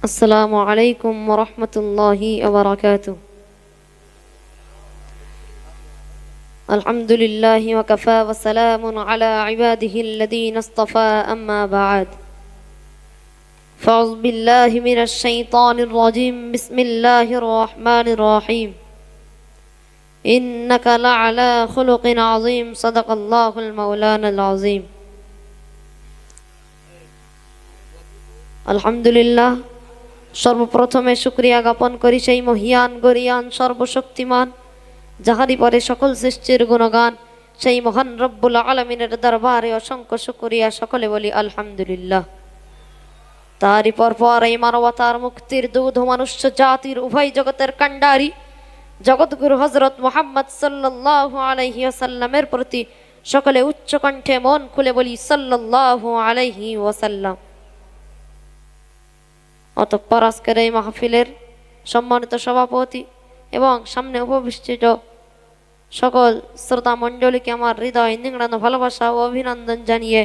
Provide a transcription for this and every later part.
আসসালামু আলাইকুম ওয়া রাহমাতুল্লাহি ওয়া বারাকাতুহু। আলহামদুলিল্লাহি ওয়া কাফা ওয়া সালামুন আলা ইবাদিহিল্লাযীনা ইসতাফা, আম্মা বা'দ। ফাউযু বিল্লাহি মিনাশ শাইতানির রাজীম। বিসমিল্লাহির রাহমানির রহিম। ইন্নাকা লা'আলা খুলুকিন আযীম। সাদাকাল্লাহুল মাওলানাল আযীম। আলহামদুলিল্লাহ, সর্বপ্রথমে শুকরিয়া জ্ঞাপন করি সেই মহিয়ান গরিয়ান সর্বশক্তিমান, যাহারই পরে সকল সৃষ্টির গুণগান, সেই মহান রব্বুল আলামিনের দরবারে অসংখ্য শুকরিয়া। সকলে বলি আলহামদুলিল্লাহ। তারই পর এই মানবতার মুক্তির দুধ মনুষ্য জাতির উভয় জগতের কাণ্ডারি জগৎগুরু হযরত মুহাম্মদ সাল্লাল্লাহু আলাইহি ওয়াসাল্লামের প্রতি সকলে উচ্চ কণ্ঠে মন খুলে বলি সাল্লাল্লাহু আলাইহি ওয়াসাল্লাম। অতঃপর আজকের এই মাহফিলের সম্মানিত সভাপতি এবং সামনে উপবিষ্ট সকল শ্রোতা মণ্ডলীকে আমার হৃদয় নিংড়ানো ভালোবাসা ও অভিনন্দন জানিয়ে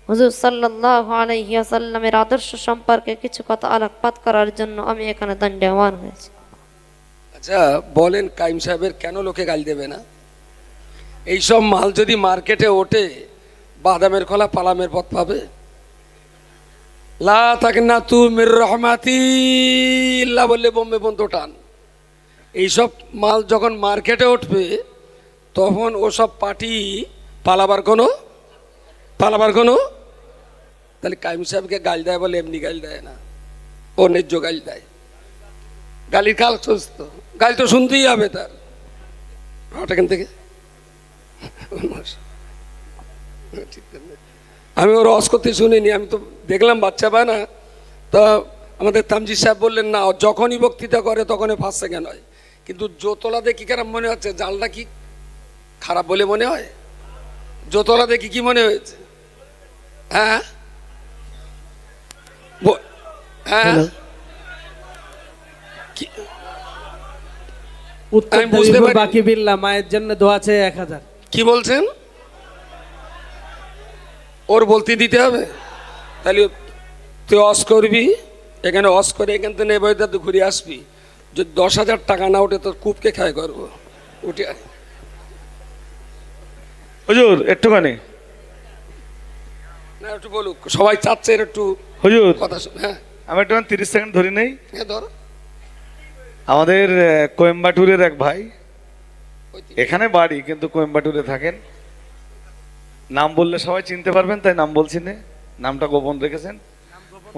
হুজুর সাল্লাল্লাহু আলাইহি ওয়াসাল্লামের আদর্শ সম্পর্কে কিছু কথা আলোকপাত করার জন্য আমি এখানে দণ্ডায়মান হয়েছি। আচ্ছা বলেন, কাইম সাহেবের কেন লোকে গাল দেবে না? এইসব মাল যদি মার্কেটে ওঠে, বাদামের খোলা পালামের পথ পাবে। লা তাকনাতু মির রাহমাতিল্লাহ বললে বোম্বে বন্ধ টান। এইসব মাল যখন মার্কেটে উঠবে তখন ওসব পার্টি পালাবার কোনো তাহলে কাইম সাহেবকে গাল দেয় বলে এমনি গাল দেয় না, ও ন্যায্য গাল দেয়। গালির কাল সুস্থ, গাল তো শুনতেই হবে তার। এখান থেকে আমি ওর রস করতে শুনিনি, আমি তো দেখলাম বাচ্চা পায় না। তো আমাদের তামজিদ সাহেব বললেন না, যখনই বক্তৃতা করে তখনই 5 সেকেন্ড হয়। কিন্তু জোতলা দেখি কেন মনে হচ্ছে জালটা কি খারাপ বলে মনে হয়? জোতলা দেখি কি মনে হয়েছে? হ্যাঁ হ্যাঁ, আমি বুঝতে পারি। বাকি বিল্লাহ মায়ের জন্য দোয়া চাই 1000। কি বলছেন? ওর বলতে দিতে হবে? তাহলে তুই অস করবি, এখানে অস করে এখান থেকে নেবে তুই ঘুরে আসবি। যদি 10,000 টাকা না ওঠে তোর কূপকে খায় করবো। উঠে আয় হুজুর, একটুখানি না, একটু বলুক, সবাই চাচ্ছে এর একটু হুজুর কথা শুনে। হ্যাঁ আমি একটু 30 সেকেন্ড ধরে নেই। হ্যাঁ ধর। আমাদের কোয়েম্বাটুরের এক ভাই, এখানে বাড়ি কিন্তু কোয়েম্বাটুরে থাকেন। নাম বললে সবাই চিনতে পারবেন, তাই নাম বলছি না, নামটা গোপন রেখেছেন।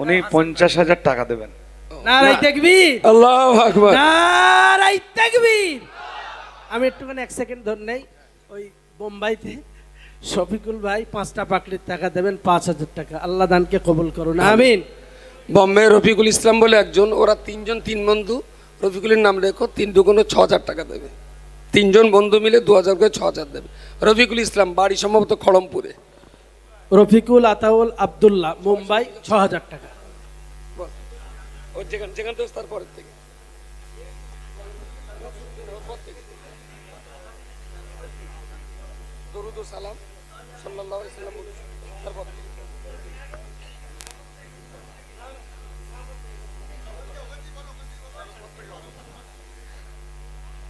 উনি 50,000 টাকা দেবেন। নারায়ে তাকবীর, আল্লাহু আকবার, নারায়ে তাকবীর। আমি একটুখানি 1 সেকেন্ড ধরে নেই। ওই বোম্বাইতে শফিকুল ভাই 5টা পাকড়ির টাকা দেবেন, 5,000 টাকা। আল্লাহ দানকে কবুল করুন, আমিন। বম্বে রফিকুল ইসলাম বলে একজন, ওরা 3 জন 3 বন্ধু। রফিকুলের নাম রেখো, 3 দুগুণ 6,000 টাকা দেবে। 3 জন বন্ধু মিলে 2,000 করে 6,000 দেবে। রফিকুল ইসলাম বাড়ি সম্ভবত খড়মপুরে। রফিকুল আতাউল আব্দুল্লাহ, মুম্বাই, 6,000 টাকা। ও যেখান যেখান থেকে তারপরের থেকে দরুদ ও সালাম সাল্লাল্লাহু আলাইহি ওয়াসাল্লাম তারপর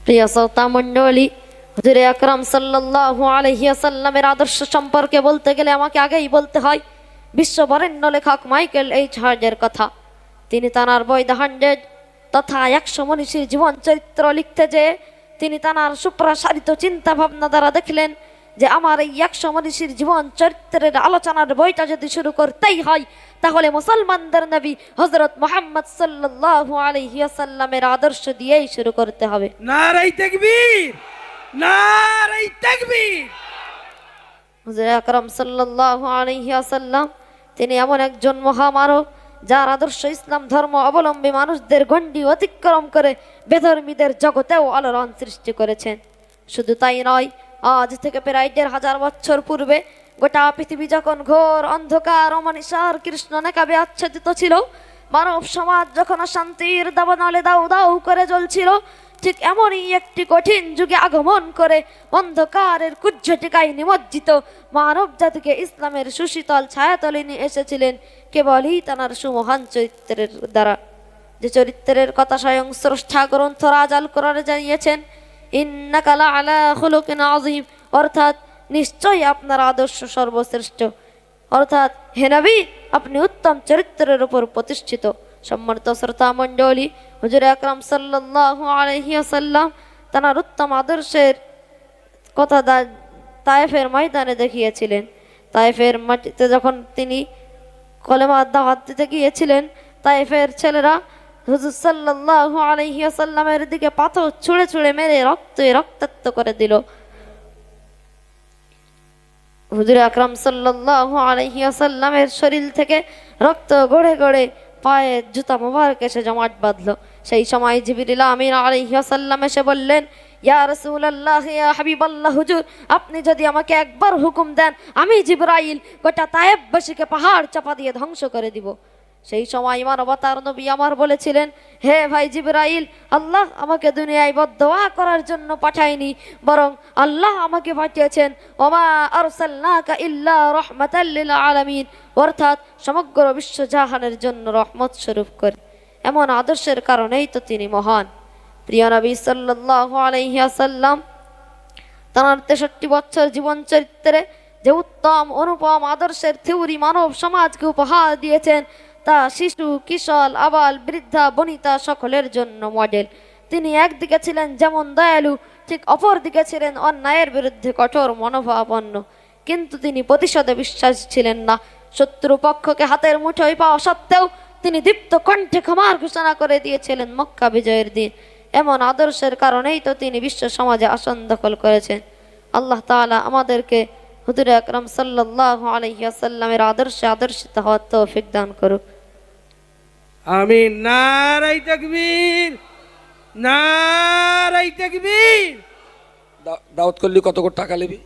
প্রিয় শ্রোতা মণ্ডলী, হুজুরে আকরাম সাল্লাল্লাহু আলাইহি ওয়াসাল্লামের আদর্শ সম্পর্কে বলতে গেলে আমাকে আগেই বলতে হয় বিশ্ববরেণ্য লেখক মাইকেল এইচ হার্ডের কথা। তিনি তাঁর বই দ্য 100 তথা 100 মনীষীর জীবন চরিত্র লিখতে যেয়ে তিনি তাঁর সুপ্রসারিত চিন্তা ভাবনা দ্বারা দেখলেন যে আমার এই 100 মনীষীর জীবন চরিত্রের আলোচনার বইটা যদি শুরু করতেই হয় তাহলে মুসলমানদের নবী হযরত মুহাম্মদ সাল্লাল্লাহু আলাইহি ওয়াসাল্লামের আদর্শ দিয়েই শুরু করতে হবে। নারায়ে তাকবীর, নারায়ে তাকবীর। হুজুর আকরাম সাল্লাল্লাহু আলাইহি ওয়াসাল্লাম তিনি এমন একজন মহামানব যার আদর্শ ইসলাম ধর্ম অবলম্বী মানুষদের গণ্ডি অতিক্রম করে বেধর্মীদের জগতেও আলোড়ন সৃষ্টি করেছেন। শুধু তাই নয়, আজ থেকে প্রায় 1,500 বছর পূর্বে গোটা পৃথিবী যখন ঘোর অন্ধকার অমানিসার কৃষ্ণ নেকাবে আচ্ছাদিত ছিল, মানব সমাজ যখন শান্তির দাবানলে দাউ দাউ করে জ্বলছিল, ঠিক এমনই একটি কঠিন যুগে আগমন করে অন্ধকারের কুজ্ঝটিকায় নিমজ্জিত মানব জাতিকে ইসলামের সুশীতল ছায়াতলে নিয়ে এসেছিলেন কেবলই তাঁর সুমহান চরিত্রের দ্বারা। যে চরিত্রের কথা স্বয়ং স্রষ্টা গ্রন্থরাজ আল কোরআনে জানিয়েছেন, ইন্নাকা লাআলা খুলুকিন আযীম, অর্থাৎ নিশ্চয়ই আপনার আদর্শ সর্বশ্রেষ্ঠ, অর্থাৎ হে নবী আপনি উত্তম চরিত্রের উপর প্রতিষ্ঠিত। সম্মানিত শ্রোতা মণ্ডলী, হুজুর আকরাম সাল্লাল্লাহু আলাইহি ওয়াসাল্লাম তার উত্তম আদর্শের কথা তায়েফের ময়দানে দেখিয়েছিলেন। তায়েফের মাটিতে যখন তিনি কলেমার দাওয়াত দিতে গিয়েছিলেন, তায়েফের ছেলেরা হুজুর সাল্লাল্লাহু আলাইহি ওয়াসাল্লামের দিকে পাথর ছুঁড়ে ছুঁড়ে মেরে রক্তাক্ত করে দিল। হুজুর আকরাম সাল্লাল্লাহু আলাইহি ওয়াসাল্লামের শরীর থেকে রক্ত গড়ে গড়ে পায়ে জুতা মোবারক এসে জমাট বাঁধলো। সেই সময় জিবরিল আমিন আলাইহি ওয়াসাল্লাম এসে বললেন, ইয়া রাসূলুল্লাহ, ইয়া হাবিবাল্লাহ, হুজুর আপনি যদি আমাকে একবার হুকুম দেন, আমি জিবরাইল গোটা তায়েফবাসীকে পাহাড় চাপা দিয়ে ধ্বংস করে দিব। সেই সময় মানবতার নবী আমার বলেছিলেন, হে ভাই জিবরাইল, আল্লাহ আমাকে দুনিয়ায় বদদোয়া করার জন্য পাঠায়নি, বরং আল্লাহ আমাকে পাঠিয়েছেন ওমা আরসালনাকা ইল্লা রাহমাতাল লিল আলামিন, অর্থাৎ সমগ্র বিশ্বজাহানের জন্য রহমত স্বরূপ করে। এমন আদর্শের কারণেই তো তিনি মহান। প্রিয় নবী সাল্লাল্লাহু আলাইহি ওয়াসাল্লাম তাঁর 63 বছর জীবন চরিত্রে যে উত্তম অনুপম আদর্শের থিওরি মানব সমাজকে উপহার দিয়েছেন, তা শিশু, কিশোর, আবাল, বৃদ্ধা, বনিতা সকলের জন্য মডেল। তিনি একদিকে ছিলেন যেমন দয়ালু, ঠিক অপর দিকে ছিলেন অন্যায়ের বিরুদ্ধে কঠোর মনোভাবাপন্ন। কিন্তু তিনি প্রতিশোধে বিশ্বাসী ছিলেন না। শত্রু পক্ষকে হাতের মুঠোয় পাওয়া সত্ত্বেও তিনি দীপ্ত কণ্ঠে ক্ষমার ঘোষণা করে দিয়েছিলেন মক্কা বিজয়ের দিন। এমন আদর্শের কারণেই তো তিনি বিশ্ব সমাজে আসন দখল করেছেন। আল্লাহ তাআলা আমাদেরকে হুজুর আকরাম সাল্লাল্লাহু আলাইহি ওয়াসাল্লামের আদর্শে আদর্শিত হওয়ার তৌফিক দান করুক। আমিন। নারাই তাকবীর, নারাই তাকবীর। দাওয়াত করলি কত করে টাকা নিবি?